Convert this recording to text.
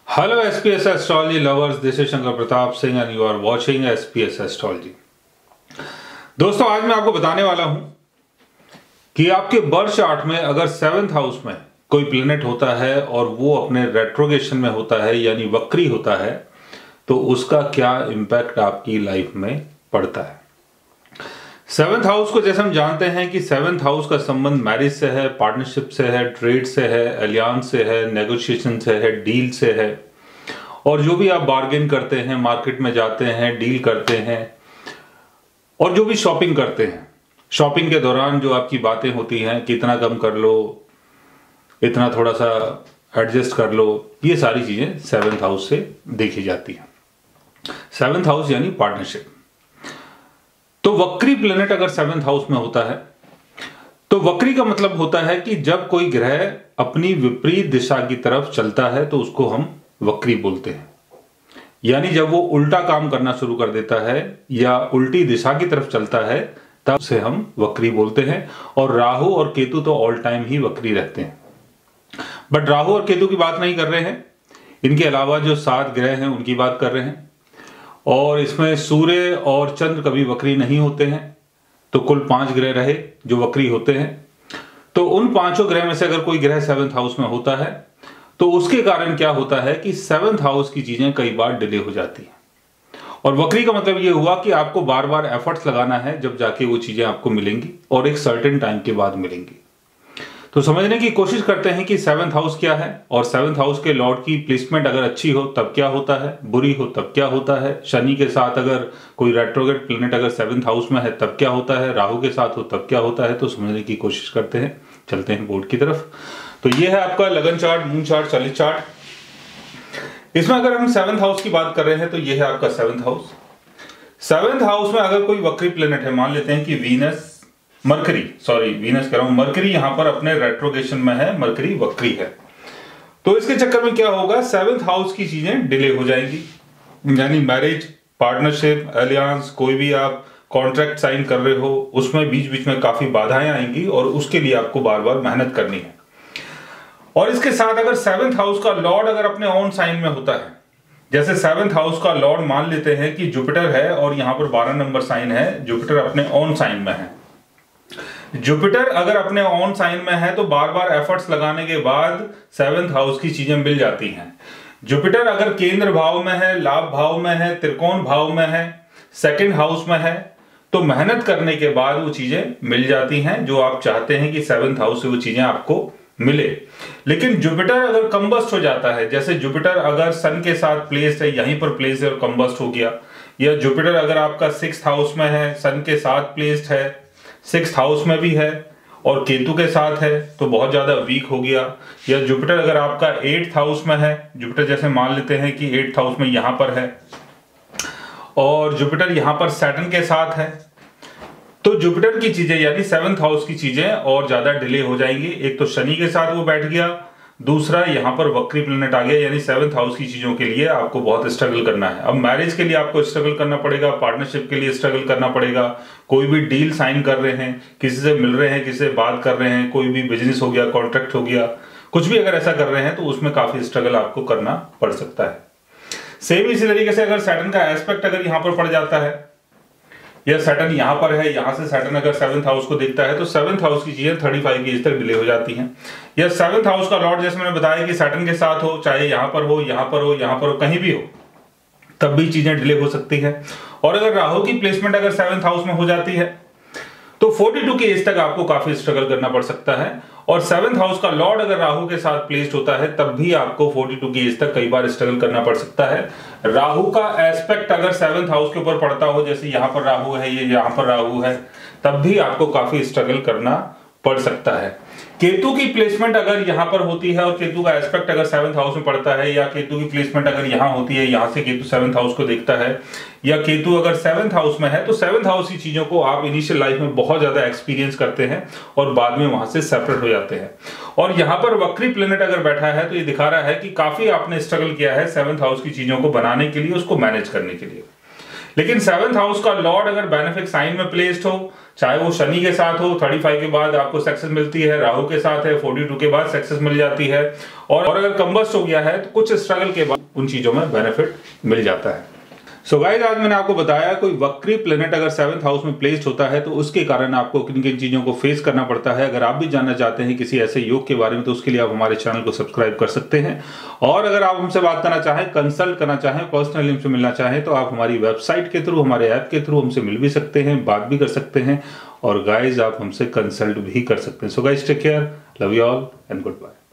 Hello SPS Astrology lovers, this is Shankar Pratap Singh and you are watching SPS Astrology। दोस्तों आज मैं आपको बताने वाला हूं कि आपके बर्थ चार्ट में अगर 7th हाउस में कोई प्लेनेट होता है और वो अपने रेट्रोगेशन में होता है यानी वक्री होता है तो उसका क्या इम्पैक्ट आपकी लाइफ में पड़ता है। 7th हाउस को जैसे हम जानते हैं कि 7th हाउस का संबंध मैरिज से है, पार्टनरशिप से है, ट्रेड से है, अलियांस से है, नेगोशिएशन से है, डील से है। और जो भी आप बार्गेन करते हैं, मार्केट में जाते हैं, डील करते हैं और जो भी शॉपिंग करते हैं, शॉपिंग के दौरान जो आपकी बातें होती हैं कि इतना कम कर लो, इतना थोड़ा सा एडजस्ट कर लो, ये सारी चीजें 7th हाउस से देखी जाती हैं। 7th हाउस यानी पार्टनरशिप। तो वक्री प्लेनेट अगर 7th हाउस में होता है तो वक्री का मतलब होता है कि जब कोई ग्रह अपनी विपरीत दिशा की तरफ चलता है तो उसको हम वक्री बोलते हैं। यानी जब वो उल्टा काम करना शुरू कर देता है या उल्टी दिशा की तरफ चलता है तब से हम वक्री बोलते हैं। और राहु और केतु तो ऑल टाइम ही वक्री रहते हैं। बट राहु और केतु की बात नहीं कर रहे हैं, इनके अलावा जो 7 ग्रह हैं उनकी बात कर रहे हैं। और इसमें सूर्य और चंद्र कभी वक्री नहीं होते हैं। तो कुल 5 ग्रह रहे जो वक्री होते हैं। तो उन 5 ग्रह में से अगर कोई ग्रह 7th हाउस में होता है तो उसके कारण क्या होता है कि 7th हाउस की चीजें कई बार डिले हो जाती हैं। और वक्री का मतलब यह हुआ कि आपको बार बार एफर्ट्स लगाना है जब जाके वो चीजें आपको मिलेंगी और एक सर्टेन टाइम के बाद मिलेंगी। तो समझने की कोशिश करते हैं कि 7th हाउस क्या है और 7th हाउस के लॉर्ड की प्लेसमेंट अगर अच्छी हो तब क्या होता है, बुरी हो तब क्या होता है, शनि के साथ अगर कोई रेट्रोग्रेड प्लेनेट अगर 7th हाउस में है तब क्या होता है, राहु के साथ हो तब क्या होता है। तो समझने की कोशिश करते हैं, चलते हैं बोर्ड की तरफ। तो ये है आपका लगन चार्ट, मून चार्ट, चालीस चार्ट। इसमें अगर हम 7th हाउस की बात कर रहे हैं तो ये है आपका 7th हाउस। 7th हाउस में अगर कोई वक्री प्लेनेट है, मान लेते हैं कि मरकरी यहां पर अपने रेट्रोगेशन में है, मरकरी वक्री है। तो इसके चक्कर में क्या होगा, 7th हाउस की चीजें डिले हो जाएंगी। यानी मैरिज, पार्टनरशिप, अलियांस, कोई भी आप कॉन्ट्रैक्ट साइन कर रहे हो उसमें बीच बीच में काफी बाधाएं आएंगी और उसके लिए आपको बार बार मेहनत करनी है। और इसके साथ अगर 7th हाउस का लॉर्ड अगर अपने ओन साइन में होता है, जैसे 7th हाउस का लॉर्ड मान लेते हैं कि जुपिटर है और यहां पर 12 नंबर साइन है, जुपिटर अपने ओन साइन में है। जुपिटर अगर अपने ओन साइन में है तो बार बार एफर्ट्स लगाने के बाद 7th हाउस की चीजें मिल जाती हैं। जुपिटर अगर केंद्र भाव में है, लाभ भाव में है, त्रिकोण भाव में है, 2nd हाउस में है तो मेहनत करने के बाद वो चीजें मिल जाती हैं जो आप चाहते हैं कि 7th हाउस से वो चीजें आपको मिले। लेकिन जुपिटर अगर कंबस्ट हो जाता है, जैसे जुपिटर अगर सन के साथ प्लेस्ड है, यहीं पर प्लेस है और कंबस्ट हो गया, या जुपिटर अगर आपका 6th हाउस में है, सन के साथ प्लेस्ड है, 6th हाउस में भी है और केतु के साथ है तो बहुत ज्यादा वीक हो गया। या जुपिटर अगर आपका 8th हाउस में है, जुपिटर जैसे मान लेते हैं कि 8th हाउस में यहां पर है और जुपिटर यहां पर सैटर्न के साथ है तो जुपिटर की चीजें यानी 7th हाउस की चीजें और ज्यादा डिले हो जाएंगी। एक तो शनि के साथ वो बैठ गया, दूसरा यहां पर वक्री प्लेनेट आ गया, यानी 7th हाउस की चीजों के लिए आपको बहुत स्ट्रगल करना है। अब मैरिज के लिए आपको स्ट्रगल करना पड़ेगा, पार्टनरशिप के लिए स्ट्रगल करना पड़ेगा, कोई भी डील साइन कर रहे हैं, किसी से मिल रहे हैं, किसी से बात कर रहे हैं, कोई भी बिजनेस हो गया, कॉन्ट्रैक्ट हो गया, कुछ भी अगर ऐसा कर रहे हैं तो उसमें काफी स्ट्रगल आपको करना पड़ सकता है। सेम इसी तरीके से अगर सैटर्न का एस्पेक्ट अगर यहां पर पड़ जाता है या सैटर्न यहां पर है, यहां से सैटर्न अगर 7th हाउस को देखता है तो 7th हाउस की चीजें 35 की एज तक डिले हो जाती हैं। या 7th हाउस का लॉर्ड जैसे मैंने बताया कि सैटर्न के साथ हो, चाहे यहां पर हो, यहां पर हो, यहां पर हो, कहीं भी हो, तब भी चीजें डिले हो सकती है। और अगर राहु की प्लेसमेंट अगर 7th हाउस में हो जाती है तो 42 की एज तक आपको काफी स्ट्रगल करना पड़ सकता है। और 7th हाउस का लॉर्ड अगर राहु के साथ प्लेस्ड होता है तब भी आपको 42 की एज तक कई बार स्ट्रगल करना पड़ सकता है। राहु का एस्पेक्ट अगर 7th हाउस के ऊपर पड़ता हो, जैसे यहां पर राहु है, ये यहां पर राहु है, तब भी आपको काफी स्ट्रगल करना पड़ सकता है। केतु की प्लेसमेंट अगर यहां पर होती है और केतु का एस्पेक्ट अगर 7th हाउस में पड़ता है, या केतु की प्लेसमेंट अगर यहां होती है, यहां से केतु 7th हाउस को देखता है, या केतु अगर 7th हाउस में है तो 7th हाउस की चीजों को आप इनिशियल लाइफ में बहुत ज्यादा एक्सपीरियंस करते हैं और बाद में वहां से सेपरेट हो जाते हैं। और यहां पर वक्री प्लेनेट अगर बैठा है तो ये दिखा रहा है कि काफी आपने स्ट्रगल किया है 7th हाउस की चीजों को बनाने के लिए, उसको मैनेज करने के लिए। लेकिन 7th हाउस का लॉर्ड अगर बेनिफिक साइन में प्लेस्ड हो, चाहे वो शनि के साथ हो 35 के बाद आपको सक्सेस मिलती है, राहु के साथ है 42 के बाद सक्सेस मिल जाती है, और अगर कंबस्ट हो गया है तो कुछ स्ट्रगल के बाद उन चीजों में बेनिफिट मिल जाता है। सो गाइस, आज मैंने आपको बताया कोई वक्री प्लेनेट अगर 7th हाउस में प्लेस्ड होता है तो उसके कारण आपको किन किन चीजों को फेस करना पड़ता है। अगर आप भी जानना चाहते हैं किसी ऐसे योग के बारे में तो उसके लिए आप हमारे चैनल को सब्सक्राइब कर सकते हैं। और अगर आप हमसे बात करना चाहें, कंसल्ट करना चाहें, पर्सनली हमसे मिलना चाहें तो आप हमारी वेबसाइट के थ्रू, हमारे ऐप के थ्रू हमसे मिल भी सकते हैं, बात भी कर सकते हैं, और गाइज आप हमसे कंसल्ट भी कर सकते हैं। So guys, take care, love you all and good bye.